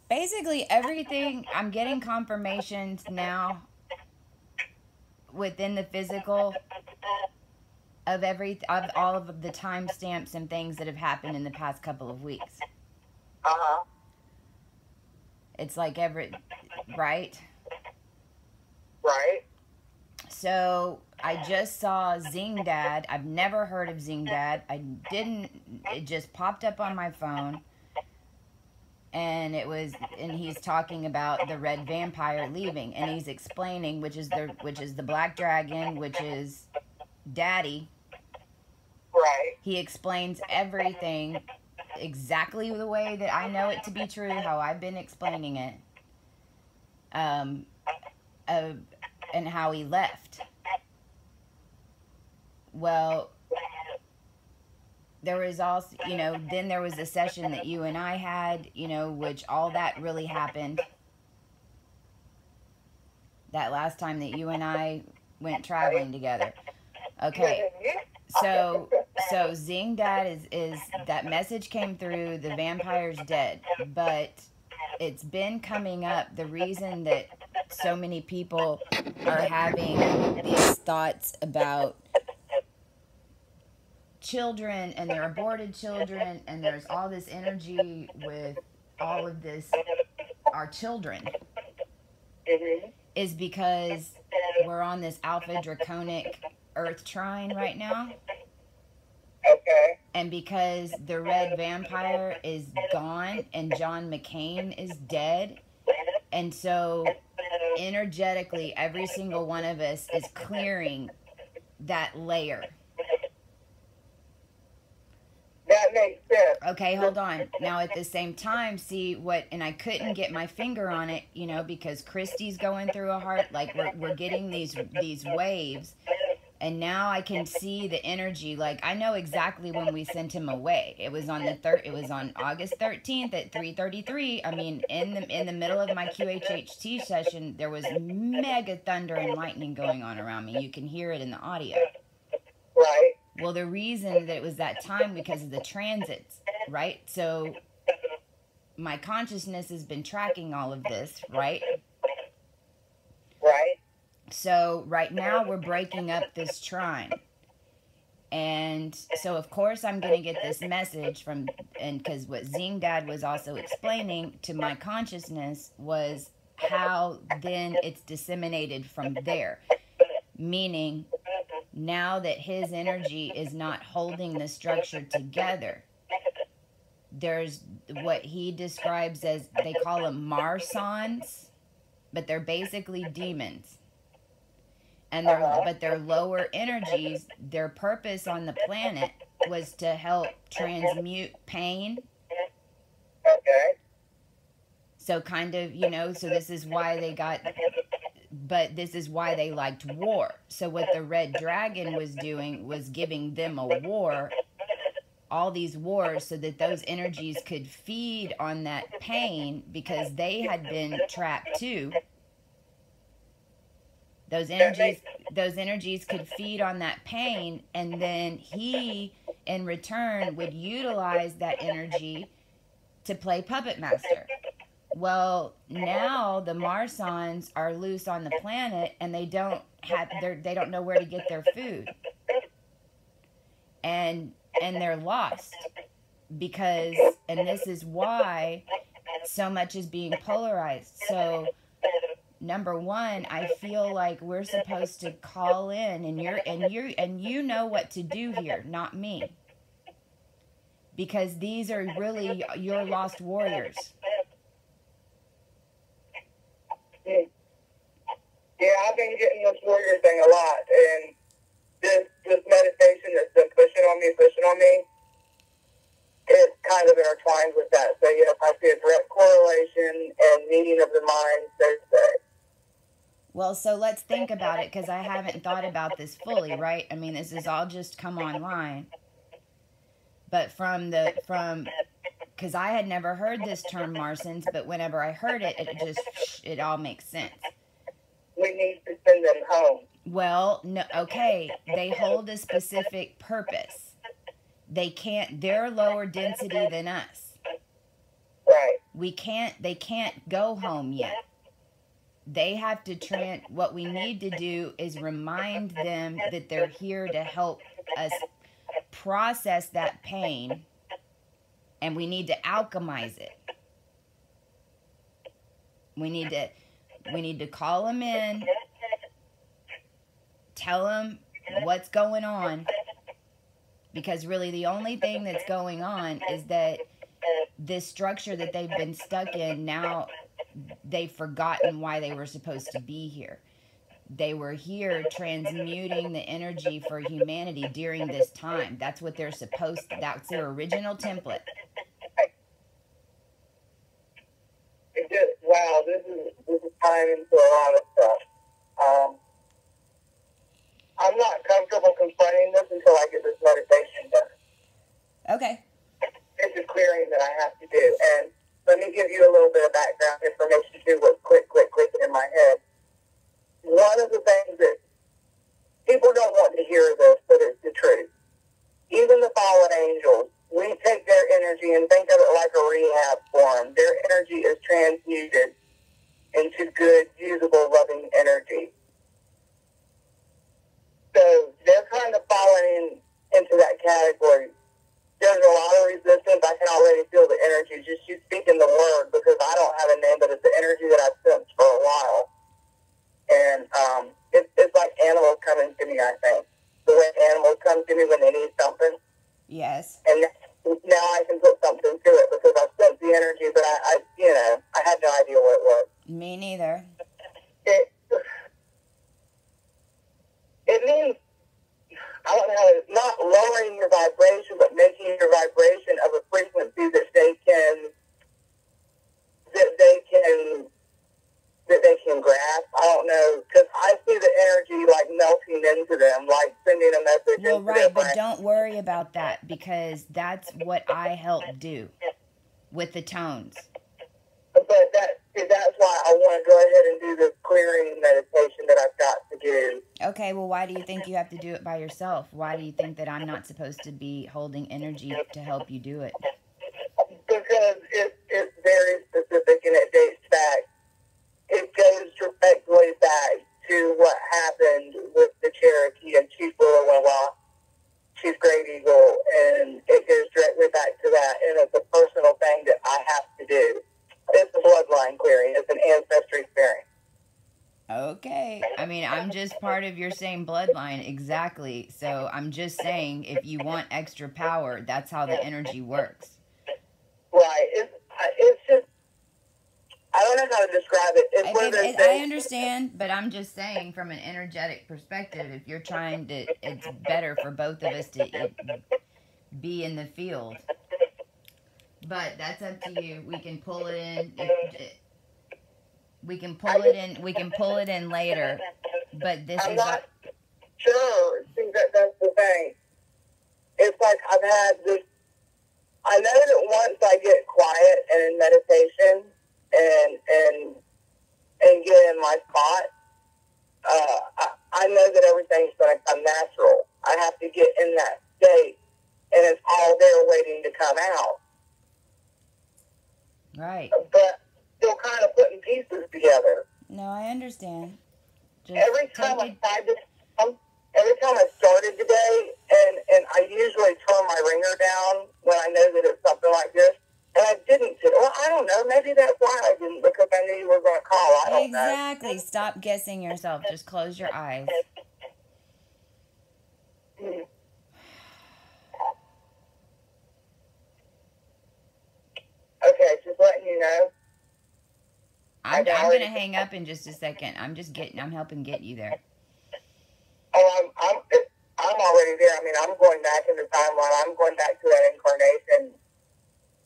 Basically, everything, I'm getting confirmations now within the physical of all of the timestamps and things that have happened in the past couple of weeks. Uh-huh. It's like right? Right. So I just saw Zing Dad. I've never heard of Zing Dad. It just popped up on my phone. And he's talking about the red vampire leaving, and he's explaining which is the black dragon, which is Daddy. Right. He explains everything exactly the way that I know it to be true, how I've been explaining it, and how he left. Well, there was also, then there was a session that you and I had, which all that really happened. That last time that you and I went traveling together. Okay. So Zing Dad is that message came through, the vampire's dead, but it's been coming up. The reason that so many people are having these thoughts about children and their aborted children, and there's all this energy with all of this, our children, is because we're on this alpha draconic earth trine right now. Okay. And because the red vampire is gone and John McCain is dead, and so energetically every single one of us is clearing that layer. That makes sense. Okay, hold on. Now at the same time, and I couldn't get my finger on it, because Christy's going through a heart, like we're getting these waves. And now I can see the energy. Like, I know exactly when we sent him away. It was on it was on August 13th at 3:33. I mean, in the middle of my QHHT session, there was mega thunder and lightning going on around me. You can hear it in the audio. Right. Well, the reason that it was that time because of the transits, right? So my consciousness has been tracking all of this, right? Right. So right now we're breaking up this trine. And so of course I'm going to get this message because what Zing Dad was also explaining to my consciousness was how then it's disseminated from there. Meaning now that his energy is not holding the structure together, there's what he describes as, they call them Marsons, but they're basically demons. And but their lower energies, their purpose on the planet was to help transmute pain. Okay. So kind of, so this is why this is why they liked war. So what the red dragon was doing was giving them a war, all these wars, so that those energies could feed on that pain, because they had been trapped too. Those energies could feed on that pain, and then he, in return, would utilize that energy to play puppet master. Well, now the Marsons are loose on the planet, and they don't know where to get their food, and they're lost, because, and this is why so much is being polarized. So number one, I feel like we're supposed to call in, and you know what to do here, not me. Because these are really your lost warriors. Yeah, I've been getting this warrior thing a lot, and this meditation that's been pushing on me, it's kind of intertwined with that. So yes, I see a direct correlation and meeting of the mind, so to say. Well, so let's think about it, because I haven't thought about this fully, right? I mean, this has all just come online. But because I had never heard this term Marsons, but whenever I heard it, it all makes sense. We need to send them home. Well, no, okay, they hold a specific purpose. They're lower density than us. Right. they can't go home yet. They have to what we need to do is remind them that they're here to help us process that pain, and we need to alchemize it. We need to call them in, tell them what's going on, because really the only thing that's going on is that this structure that they've been stuck in, now they've forgotten why they were supposed to be here. They were here transmuting the energy for humanity during this time. That's what they're supposed to, that's their original template. It just, wow, this is tying into a lot of stuff. I'm not comfortable confronting this until I get this meditation done. Okay. It's a clearing that I have to do. And let me give you a little bit of background information too, what's clicking in my head. One of the things that people don't want to hear this, but it's the truth. Even the fallen angels, we take their energy and think of it like a rehab form. Their energy is transmuted into good, usable, loving energy. So they're kind of falling into that category. There's a lot of resistance. I can already feel the energy. Just you speaking the word, because I don't have a name, but it's the energy that I've sensed for a while. And it's like animals coming to me, I think. The way animals come to me when they need something. Yes. And now I can put something to it because I sensed the energy, but I had no idea what it was. Me neither. It means, I don't know how to, not lowering your vibration, but making your vibration of a frequency that they can grasp. I don't know, because I see the energy like melting into them, like sending a message. Well, right, but don't worry about that, because that's what I help do with the tones. But that's why I want to go ahead and do this clearing meditation that I've got to do. Okay, well, why do you think you have to do it by yourself? Why do you think that I'm not supposed to be holding energy to help you do it? Because it's very specific and it dates back. It goes directly back to what happened with the Cherokee and Chief Willowa, Chief Great Eagle, and it goes directly back to that, and it's a personal thing that I have to do. It's a bloodline clearing. It's an ancestry clearing. Okay. I mean, I'm just part of your same bloodline, exactly. So I'm just saying, if you want extra power, that's how the energy works. Right. It's just, I don't know how to describe it. It's one of those things. I understand, but I'm just saying, from an energetic perspective, if you're trying to, it's better for both of us to be in the field. But that's up to you. We can pull it in. We can pull it in later. But this I'm is not sure. See, that's the thing. It's like I've had this. I know that once I get quiet and in meditation and get in my spot, I know that everything's going to come natural. I have to get in that state, and it's all there waiting to come out. Right. But still kind of putting pieces together. No, I understand. Every time I started today, and I usually turn my ringer down when I know that it's something like this, and I didn't. Well, I don't know. Maybe that's why I didn't, because I knew you were going to call. I don't know. Exactly. Stop guessing yourself. Just close your eyes. Okay, just letting you know. I'm going to hang up in just a second. I'm helping get you there. Oh, I'm already there. I mean, I'm going back in the timeline. I'm going back to that incarnation.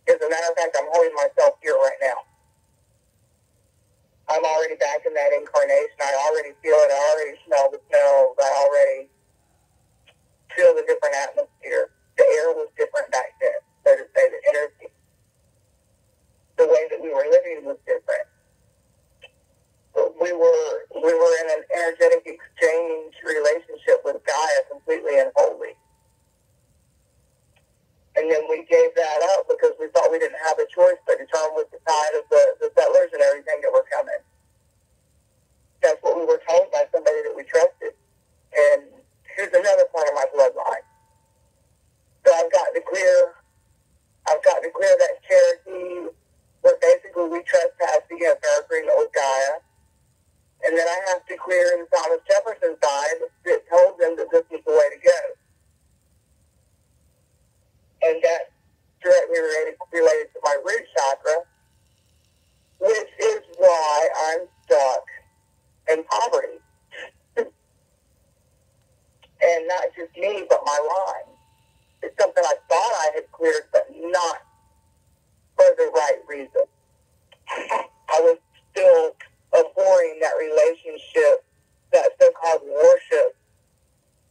As a matter of fact, I'm holding myself here right now. I'm already back in that incarnation. I already feel it. I already smell the smells. I already feel the different atmosphere. The air was different back then, so to say. The energy, the way that we were living was different. We were in an energetic exchange relationship with Gaia, completely and wholly. And then we gave that up because we thought we didn't have a choice but to turn with the tide of the settlers and everything that were coming. That's what we were told by somebody that we trusted. And here's another part of my bloodline. So I've got to clear that Cherokee, where basically we trespassed against our agreement with Gaia. And then I have to clear the Thomas Jefferson side that told them that this was the way to go. And that's directly related to my root chakra, which is why I'm stuck in poverty. And not just me, but my line. It's something I thought I had cleared, but not for the right reason. I was still abhorring that relationship, that so-called worship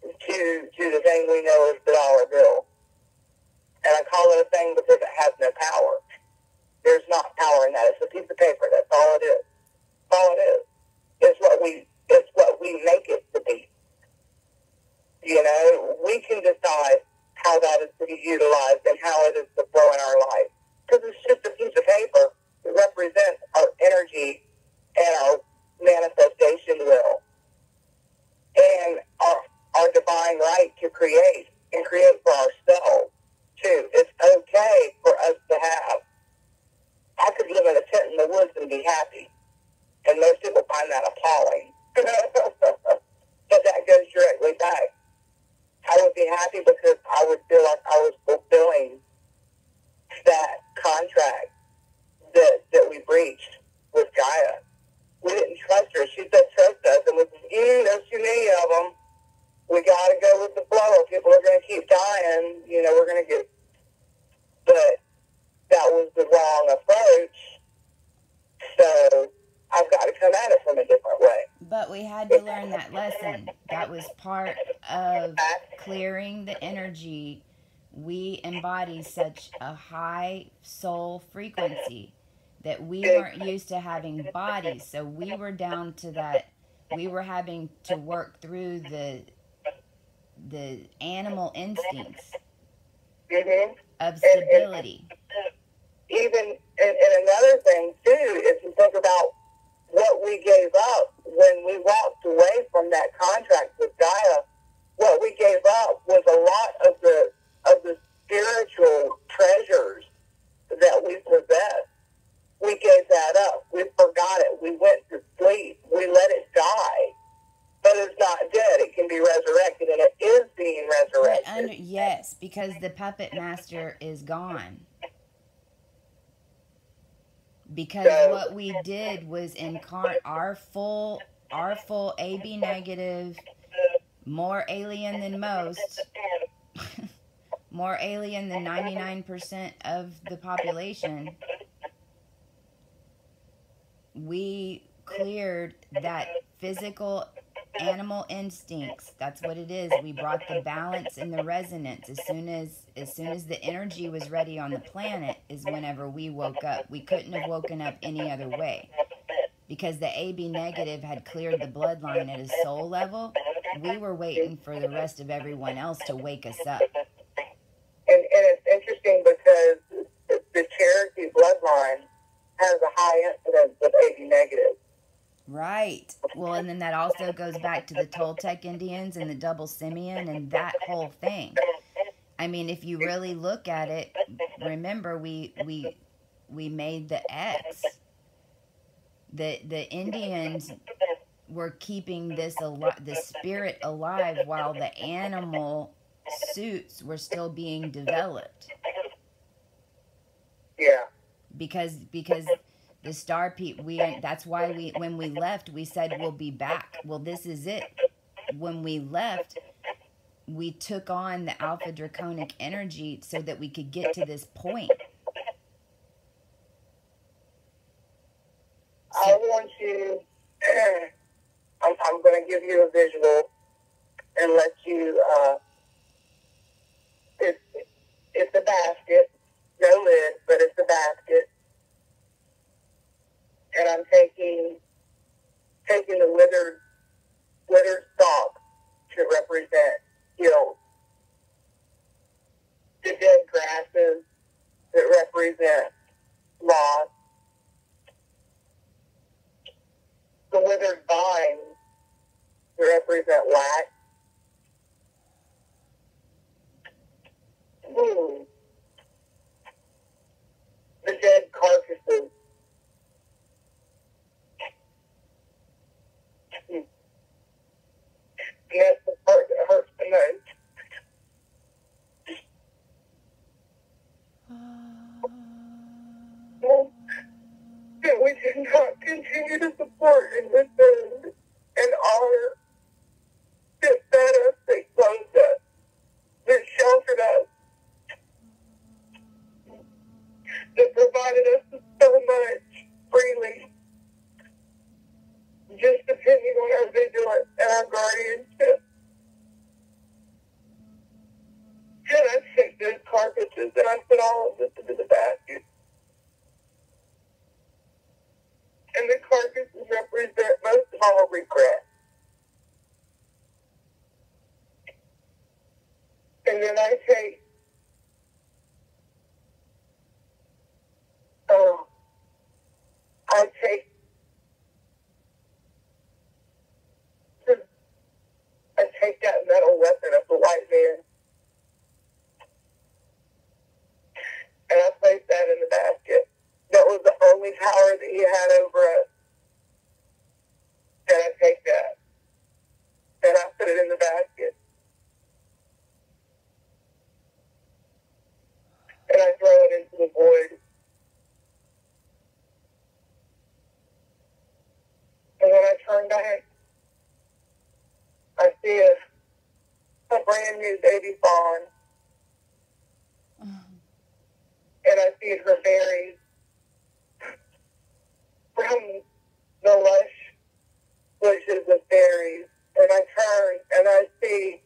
to the thing we know as the dollar bill. And I call it a thing because it has no power. There's not power in that. It's a piece of paper. That's all it is. That's all it is. It's what we make it to be. You know, we can decide how that is to be utilized and how it is to flow in our life. Because it's just a piece of paper that represents our energy and our manifestation will. And our divine right to create and create for ourselves, too. It's okay for us to have. I could live in a tent in the woods and be happy. And most people find that appalling. But that goes directly back. I would be happy because I would feel like I was fulfilling that contract that we breached with Gaia. We didn't trust her. She said, trust us. And there's too many of them. We got to go with the flow. People are going to keep dying. You know, we're going to get... But that was the wrong approach. So I've got to come at it from a different way. But we had to learn that lesson. That was part of clearing the energy. We embody such a high soul frequency that we weren't used to having bodies. So we were down to that. We were having to work through the animal instincts of stability. And another thing, too, if you think about what we gave up when we walked away from that contract with Gaia, what we gave up was a lot of the spiritual treasures that we possess. We gave that up. We forgot it. We went to sleep. We let it die. But it's not dead. It can be resurrected, and it is being resurrected. Yes, because the puppet master is gone. Because what we did was incarnate our full AB negative, more alien than most, more alien than 99% of the population. We cleared that physical animal instincts. That's what it is. We brought the balance and the resonance. As soon as the energy was ready on the planet is whenever we woke up. We couldn't have woken up any other way. Because the AB negative had cleared the bloodline at a soul level, we were waiting for the rest of everyone else to wake us up. And it's interesting because the Cherokee bloodline has a high incidence of AB negative. Right. Well, and then that also goes back to the Toltec Indians and the double simian and that whole thing. I mean, if you really look at it, remember we made the X. The Indians were keeping the spirit alive while the animal suits were still being developed. Yeah. Because the star people, that's why when we left, we said we'll be back. Well, this is it. When we left, we took on the alpha draconic energy so that we could get to this point. I want you, I'm going to give you a visual and let you, it's a basket, no lid, but it's a basket. And I'm taking the withered stalk to represent guilt. The dead grass feathered vines represent lack. The dead carcasses. And that's the part that hurts the most. That we did not continue to support and defend and honor, that fed us, that clothed us, that sheltered us, that provided us with so much freely, just depending on our vigilance and our guardianship. And I take those carcasses and I put all of this into the basket. And the carcasses represent most of all regret. And then I take that metal weapon of the white man, and I place that in the basket. That was the only power that he had over us. And I take that, and I put it in the basket. And I throw it into the void. And when I turn back, I see a brand new baby fawn. And I see her berries from the lush bushes of berries. And I turn and I see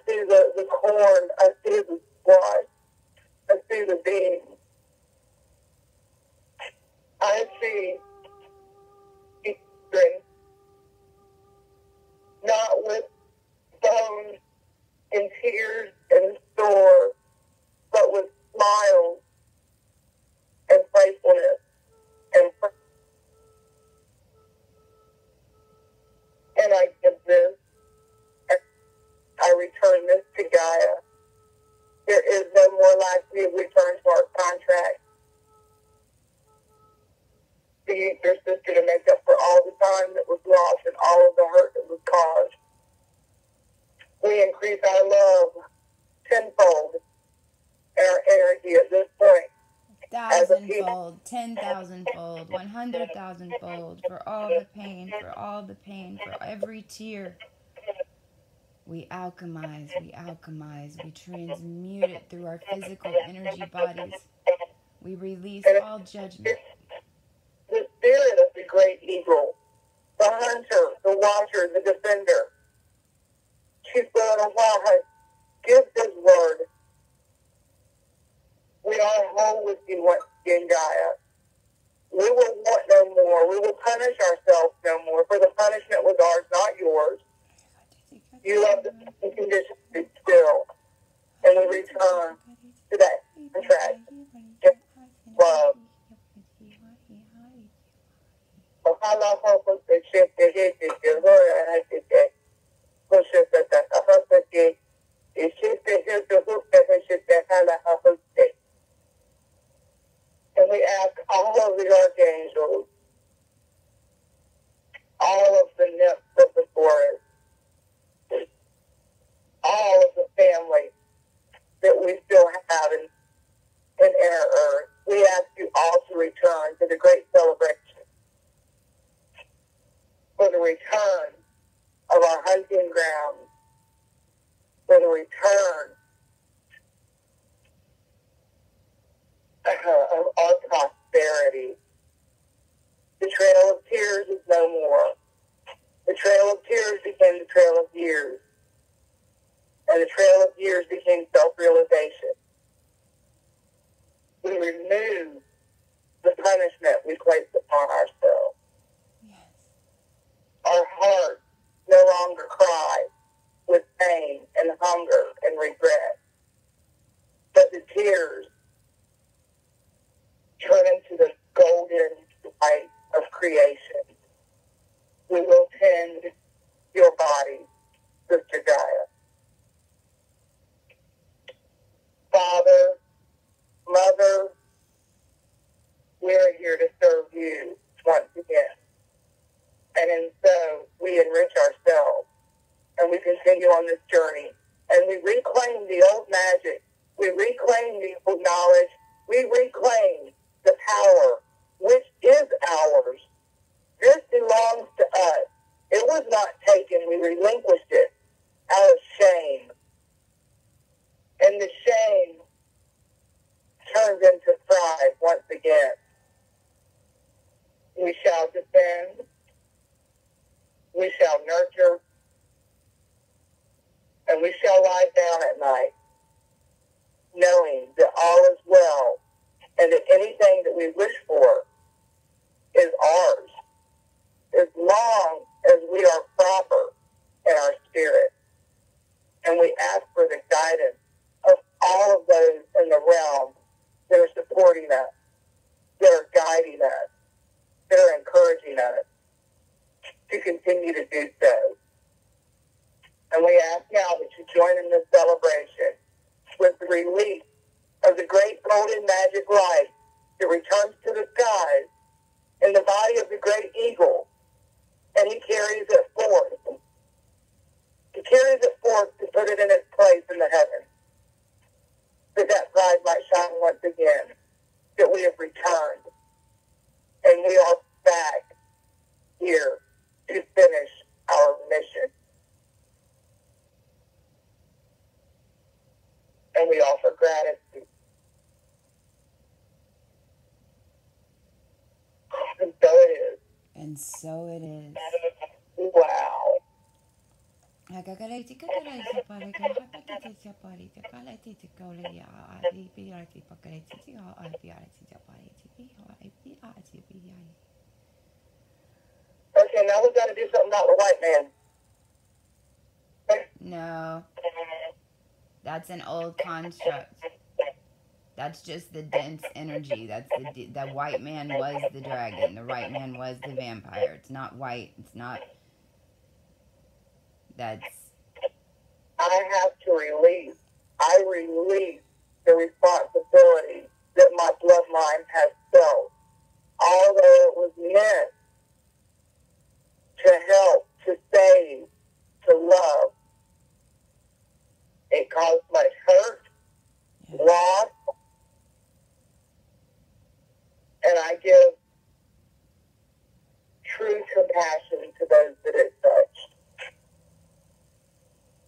the corn, I see the squash, I see the beans, I see children, not with bones and tears and store, but with smiles and playfulness and I give this, I return this to Gaia. There is no more life we return to our contract. To use your sister to make up for all the time that was lost and all of the hurt that was caused. We increase our love tenfold and our energy at this point. 1,000-fold, 10,000-fold, 100,000-fold, for all the pain, for every tear. We alchemize, we transmute it through our physical energy bodies. We release all judgment. The spirit of the great eagle, the hunter, the watcher, the defender. She's going to give his word. We are whole with you once again, Gaia. We will want no more. We will punish ourselves no more, for the punishment was ours, not yours. You love the conditions be still, and we return to that contract. Love. And we ask all of the archangels, all of the nymphs of the forest, all of the family that we still have in inner earth. We ask you all to return to the great celebration, for the return of our hunting grounds, for the return of our prosperity. The trail of tears is no more. The trail of tears became the trail of years. And the trail of years became self-realization. We remove the punishment we placed upon ourselves. Yes. Our hearts no longer cry with pain and hunger and regret, but the tears turn into the golden light of creation. continue on this journey. And we reclaim the old magic. We reclaim the old knowledge. We reclaim the power, which is ours. This belongs to us. It was not taken. We relinquished it out of shame. And the shame turns into pride once again. We shall defend. We shall nurture. And we shall lie down at night, knowing that all is well, and that anything that we wish for is ours, as long as we are proper in our spirit. And we ask for the guidance of all of those in the realm that are supporting us, that are guiding us, that are encouraging us to continue to do so. And we ask now that you join in this celebration with the release of the great golden magic light that returns to the skies in the body of the great eagle, and he carries it forth. He carries it forth to put it in its place in the heavens, that pride might shine once again, that we have returned, and we are back here to finish our mission. And we offer gratitude. And so it is. And so it is. Wow. Okay, now we got to do something about the white man. No. That's an old construct. That's just the dense energy. That's the white man was the dragon. The white man was the vampire. It's not white. It's not. That's. I have to release. I release the responsibility that my bloodline has felt. Although it was meant to help, to save, to love, it caused much hurt, loss, and I give true compassion to those that it touched.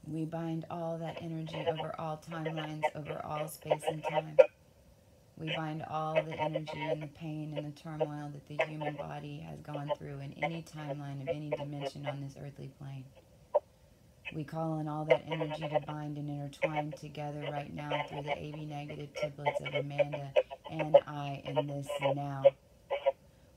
We bind all that energy over all timelines, over all space and time. We bind all the energy and the pain and the turmoil that the human body has gone through in any timeline of any dimension on this earthly plane. We call on all that energy to bind and intertwine together right now through the AB negative triplets of Amanda and I in this now.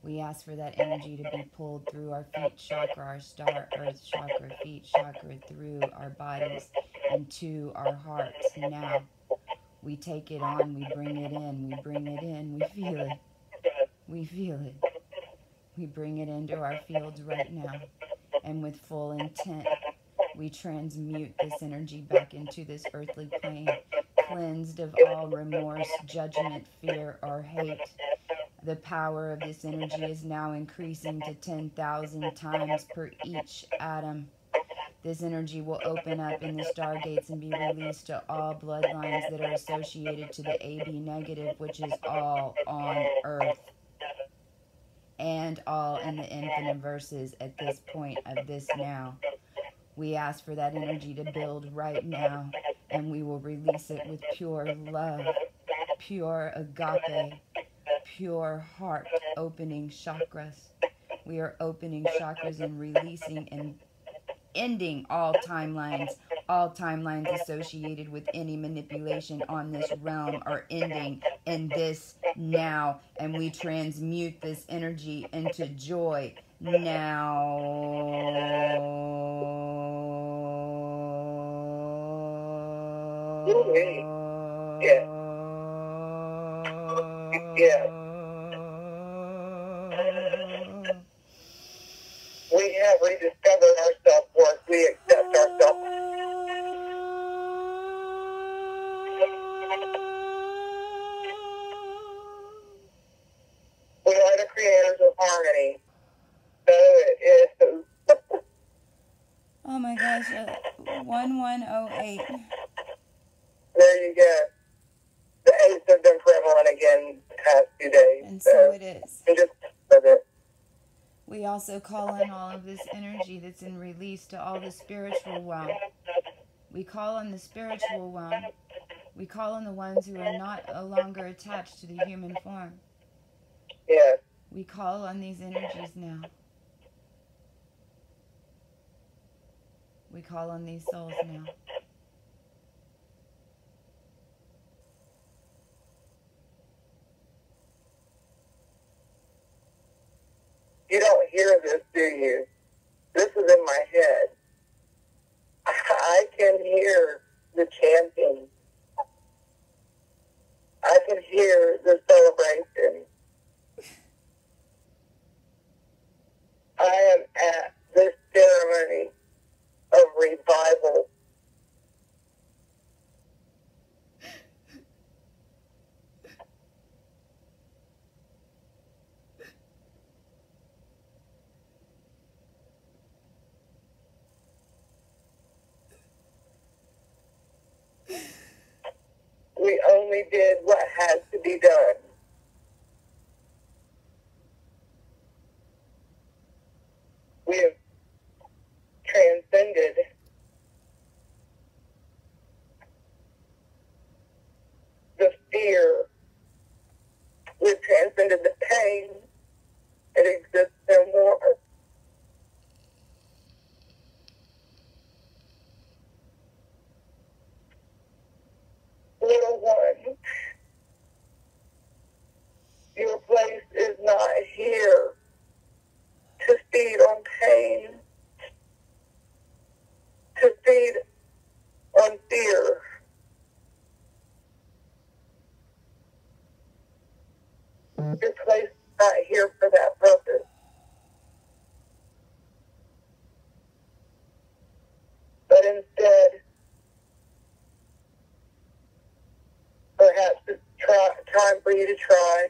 We ask for that energy to be pulled through our feet chakra, our star earth chakra, feet chakra, through our bodies and to our hearts now. We take it on, we bring it in, we bring it in, we feel it. We feel it. We bring it into our fields right now. And with full intent, we transmute this energy back into this earthly plane, cleansed of all remorse, judgment, fear, or hate. The power of this energy is now increasing to 10,000 times per each atom. This energy will open up in the stargates and be released to all bloodlines that are associated to the AB negative, which is all on Earth and all in the infinite verses at this point of this now. We ask for that energy to build right now, and we will release it with pure love, pure agape, pure heart opening chakras. We are opening chakras and releasing and ending all timelines associated with any manipulation on this realm are ending in this now, and we transmute this energy into joy now. Yeah. Yeah. We have rediscovered our self-worth. We accept our self-worth. We are the creators of harmony. So it is. Oh my gosh, 1108. There you go. The eights have been prevalent again the past few days. And so it is. I'm just with it. We also call in all of this energy that's in release to all the spiritual realm. We call on the spiritual realm. We call on the ones who are not no longer attached to the human form. Yes. We call on these energies now. We call on these souls now. You don't hear this, do you? This is in my head. I can hear the chanting. I can hear the celebration. I am at this ceremony of revival. We only did what had to be done. We have transcended the fear. We've transcended the pain. It exists no more. Little one, your place is not here to feed on pain, to feed on fear. Your place is not here for that purpose. But instead, perhaps it's time for you to try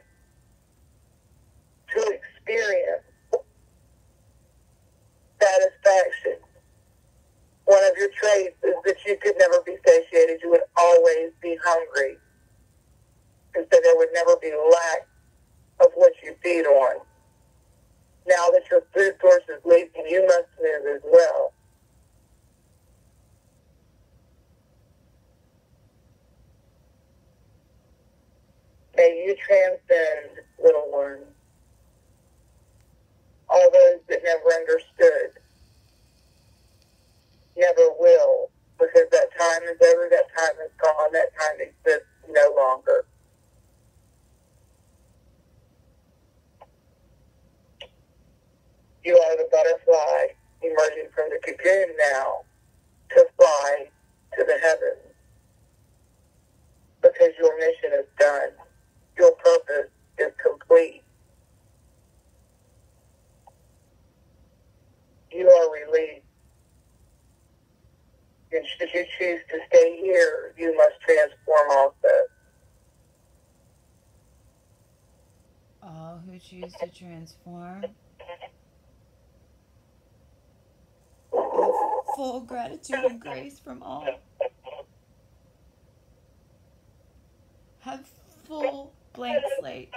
to experience satisfaction. One of your traits is that you could never be satiated. You would always be hungry. And so there would never be lack of what you feed on. Now that your food source is leaking, you must move as well. May you transcend, little one, all those that never understood, never will, because that time is over, that time is gone, that time exists no longer. You are the butterfly emerging from the cocoon now to fly to the heavens, because your mission is done. Your purpose is complete. You are released. And should you choose to stay here, you must transform also. All who choose to transform, full gratitude and grace from all, have full blank slate.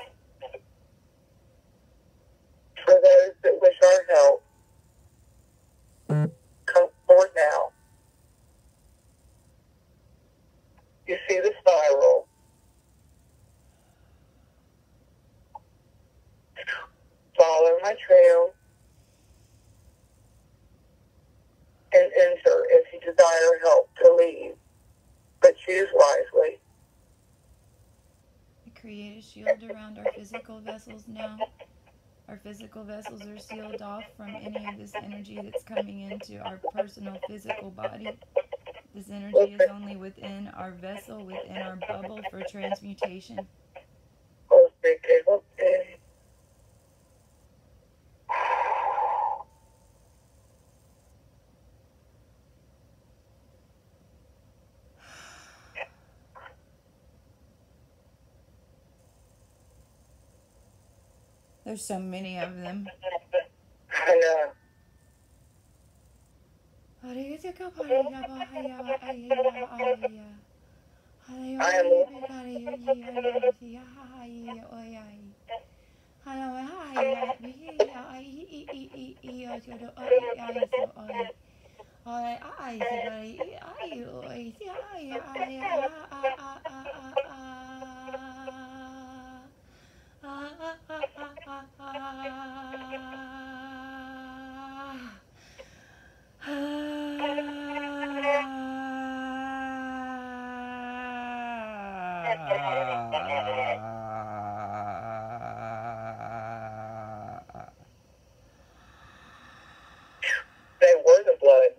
For those that wish our help, come forward now. You see the spiral. Follow my trail and enter if you desire help to leave, but choose wisely. We create a shield around our physical vessels now. Our physical vessels are sealed off from any of this energy that's coming into our personal physical body. This energy is only within our vessel, within our bubble for transmutation. Okay. There's so many of them. I know. They were the blood.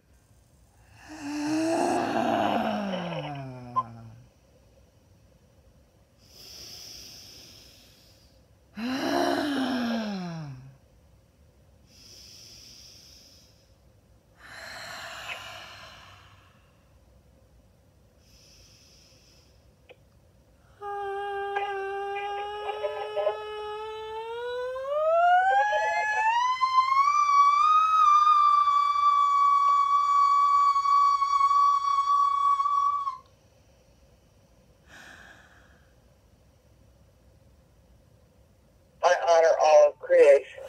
I honor all of creation.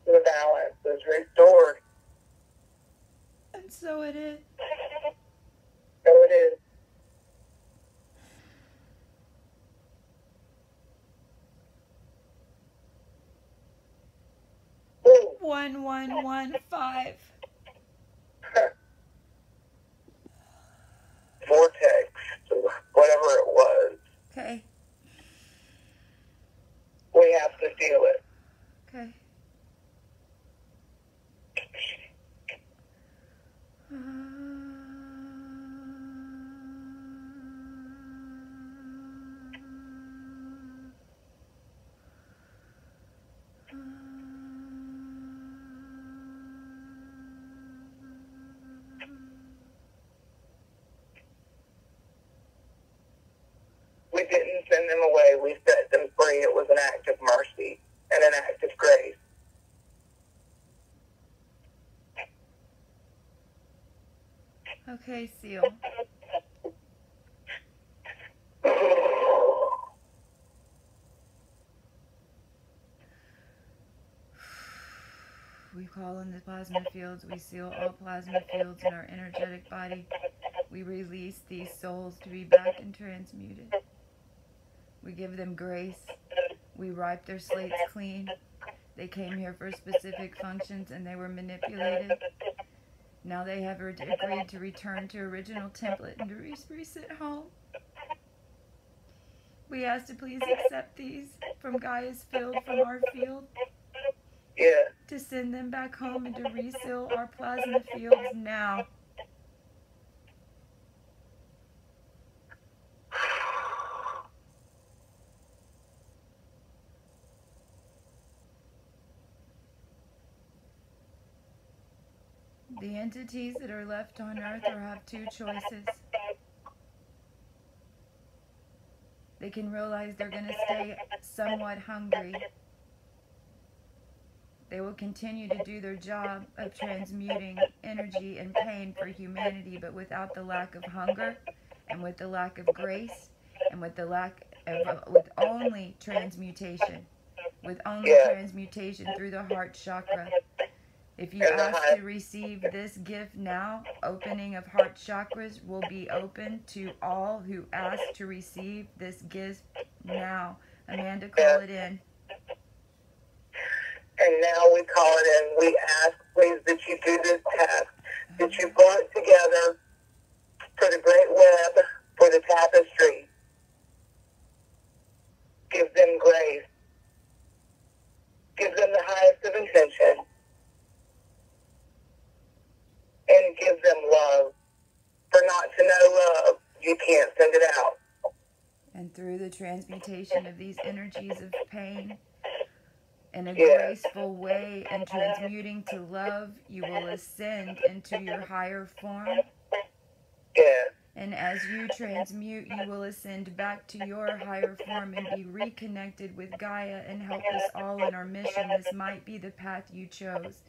The balance is restored. And so it is. So it is. Ooh. 1115. Vortex, whatever it was. Okay. We have to feel it. Okay. We didn't send them away. We set them free. It was an act of mercy and an act of grace. Okay, Seal. We call in the plasma fields. We seal all plasma fields in our energetic body. We release these souls to be back and transmuted. We give them grace. We wipe their slates clean. They came here for specific functions and they were manipulated. Now they have agreed to return to original template and to reset home. We ask to please accept these from Gaia's field, from our field. Yeah. To send them back home and to reseal our plasma fields now. The entities that are left on Earth have two choices. They can realize they're going to stay somewhat hungry. They will continue to do their job of transmuting energy and pain for humanity, but without the lack of hunger and with the lack of grace and with the lack of, with only transmutation. With only transmutation through the heart chakra. If you ask to receive this gift now, opening of heart chakras will be open to all who ask to receive this gift now. Amanda, call it in. And now we call it in. We ask, please, that you do this task, that you pull it together for the great web, for the tapestry. Give them grace. Give them the highest of intention. And give them love. For not to know love, you can't send it out. And through the transmutation of these energies of pain in a graceful way and transmuting to love, you will ascend into your higher form. And as you transmute, you will ascend back to your higher form and be reconnected with Gaia and help us all in our mission. This might be the path you chose.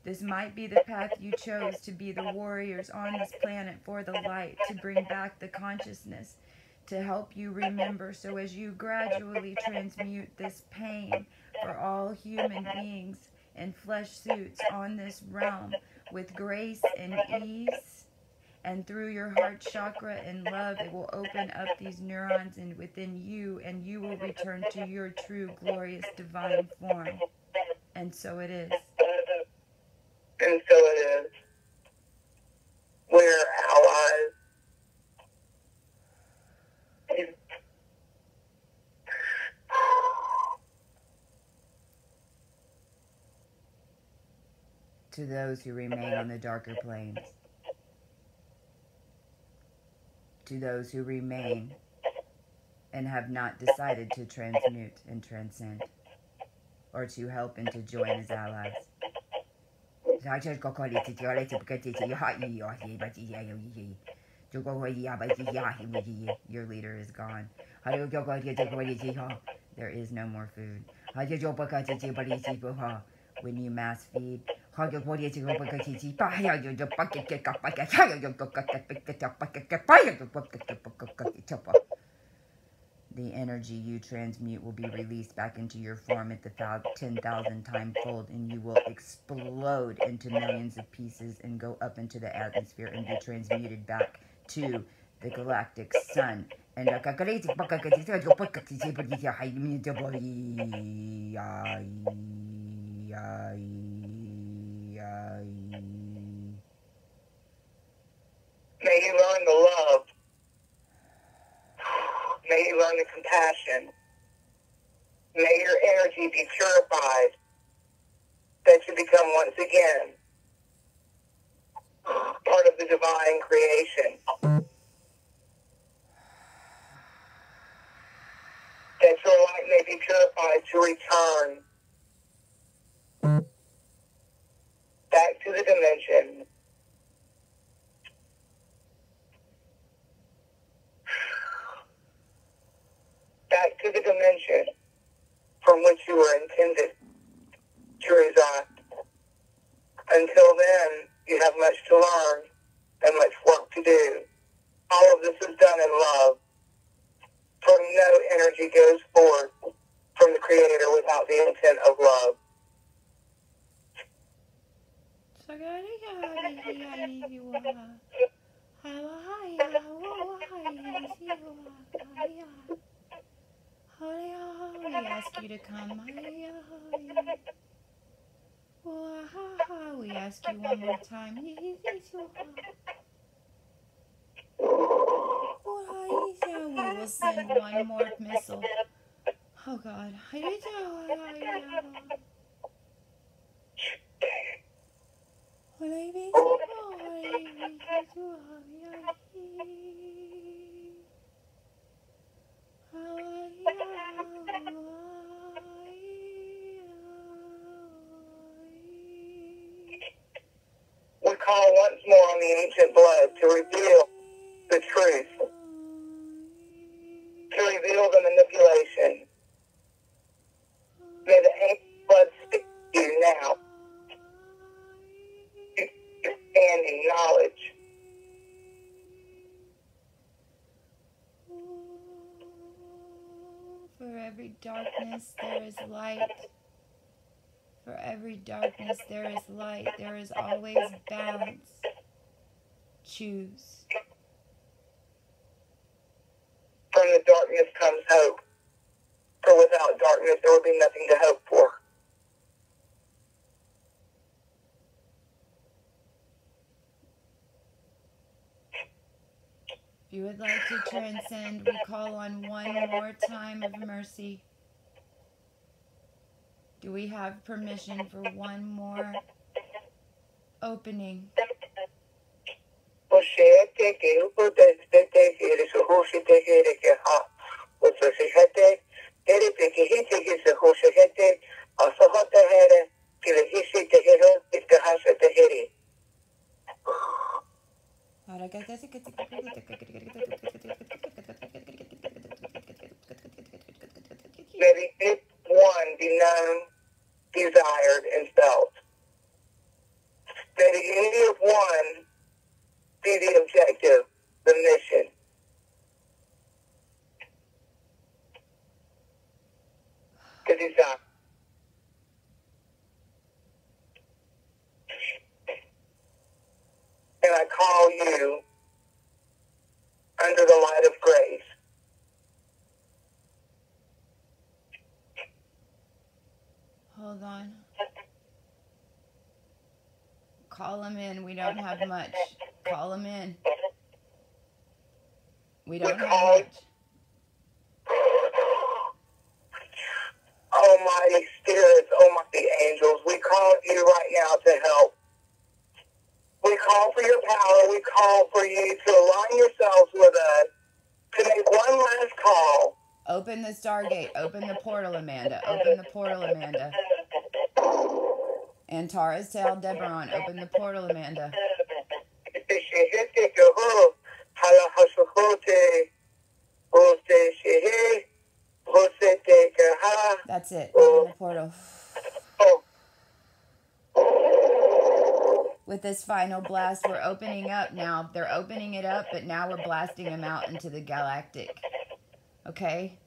This might be the path you chose, to be the warriors on this planet for the light, to bring back the consciousness, to help you remember. So as you gradually transmute this pain for all human beings in flesh suits on this realm with grace and ease, and through your heart chakra and love, it will open up these neurons and within you, and you will return to your true, glorious, divine form. And so it is. And so it is. We're allies. To those who remain in the darker planes, to those who remain and have not decided to transmute and transcend, or to help and to join as allies. Your leader is gone. There is no more food. When you mass feed, the energy you transmute will be released back into your form at the 10,000 time fold, and you will explode into millions of pieces and go up into the atmosphere and be transmuted back to the galactic sun. And may you learn the love. May you learn the compassion. May your energy be purified, that you become once again part of the divine creation. That your light may be purified to return back to the dimension from which you were intended to reside. Until then, you have much to learn and much work to do. All of this is done in love. For no energy goes forth from the Creator without the intent of love. We ask you to come. We ask you one more time. We will send one more missile. Oh God. We call once more on the ancient blood to reveal the truth, to reveal the manipulation. May the ancient blood speak to you now, expanding knowledge. For every darkness, there is light. For every darkness, there is light. There is always balance. Choose. From the darkness comes hope. For without darkness, there will be nothing to hope for. If you would like to transcend, we call on one more time of mercy. Do we have permission for one more opening? Maybe each one be known, desired, and felt. May the unity of one be the objective, the mission. To design. And I call you under the light of grace. Hold on. Call them in. We don't have much. Call them in. We don't have much. Almighty spirits, almighty angels, we call you right now to help. We call for your power. We call for you to align yourselves with us, to make one last call. Open the Stargate. Open the portal, Amanda. Open the portal, Amanda. Antares to Aldebaran. Open the portal, Amanda. That's it. Open the portal. With this final blast, we're opening up now. They're opening it up, but now we're blasting them out into the galactic. Okay?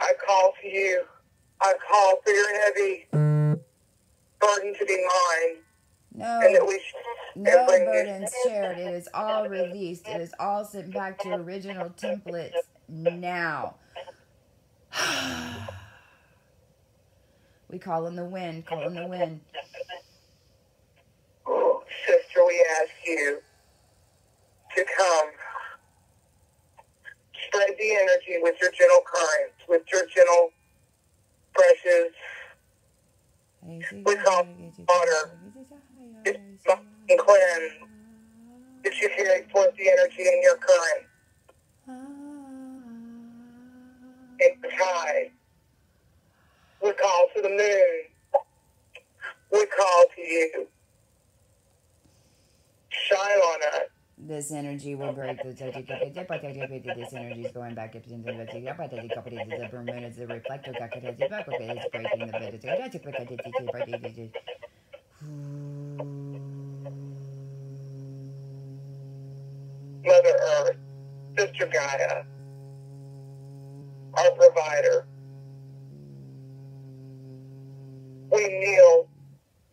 I call to you. I call for your heavy burden to be mine. No, and that we no burdens shared. It is all released. It is all sent back to original templates now. We call in the wind. Call in the wind. Sister, we ask you to come. Spread the energy with your gentle currents, with your gentle brushes. We call water. It's and cleanse. That you carry forth the energy in your current. In the tide. We call to the moon. We call to you. Shine on us. This energy will break the this energy is going back up into the moon is the reflector it's breaking the Mother Earth, Sister Gaia, our provider. We kneel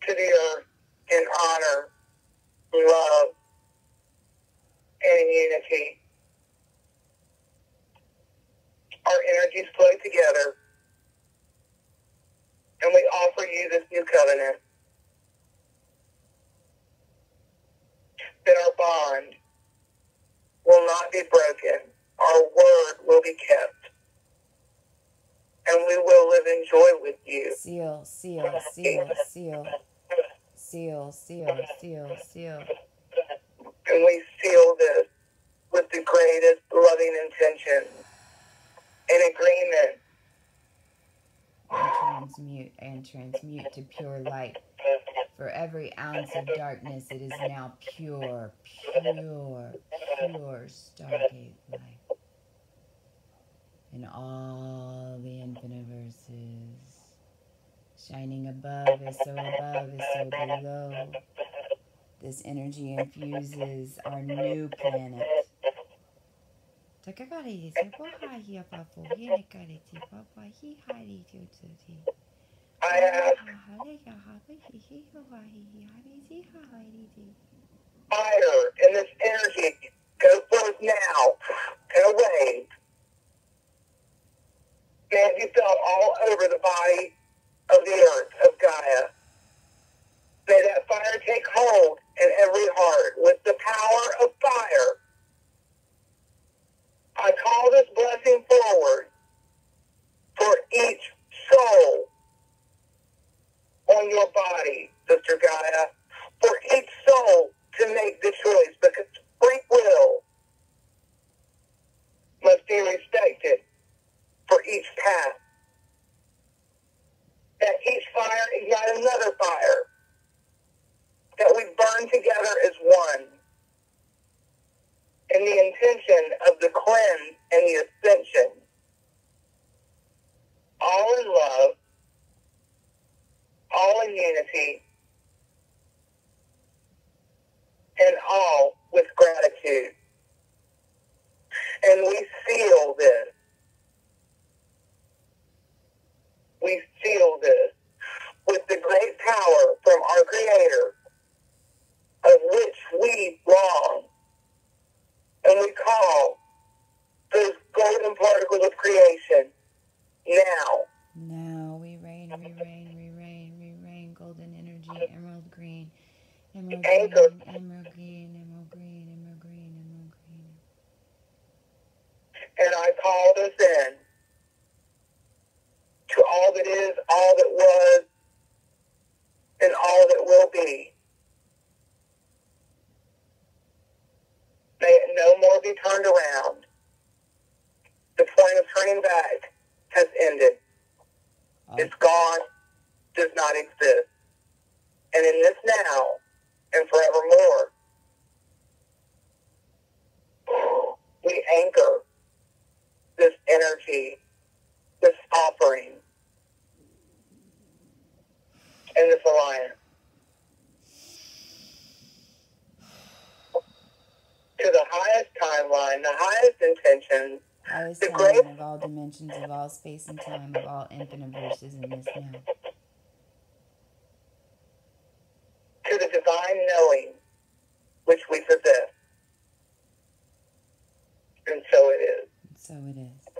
to the earth in honor, love, and in unity. Our energies flow together, and we offer you this new covenant. That our bond will not be broken. Our word will be kept. And we will live in joy with you. Seal, seal, seal, seal. Seal, seal, seal, seal. And we seal this with the greatest loving intention. In agreement. And transmute to pure light. For every ounce of darkness, it is now pure, pure, pure Stargate light. In all the infinite verses, shining above is so below. This energy infuses our new planet. I ask fire and this energy go forth now and away. May it be felt all over the body of the earth, of Gaia. May that fire take hold in every heart with the power of fire. I call this blessing forward for each soul on your body, Sister Gaia, for light another fire, that we burn together as one in the intention of the cleanse and the ascension, all in love, all in unity, and all with gratitude. And we seal this. We seal this with the great power from our Creator, of which we belong. And we call those golden particles of creation now. Now we reign, golden energy, emerald green, emerald green, emerald green, emerald green, emerald green, emerald green. And I call this in to all that is, all that was, and all that will be. May it no more be turned around. The point of turning back has ended. It's gone, does not exist. And in this now and forevermore, we anchor this energy, this offering, and this alliance to the highest timeline, the highest intentions, highest the timeline great of all dimensions, of all space and time, of all infinite verses in this now. To the divine knowing which we possess. And so it is. So it is.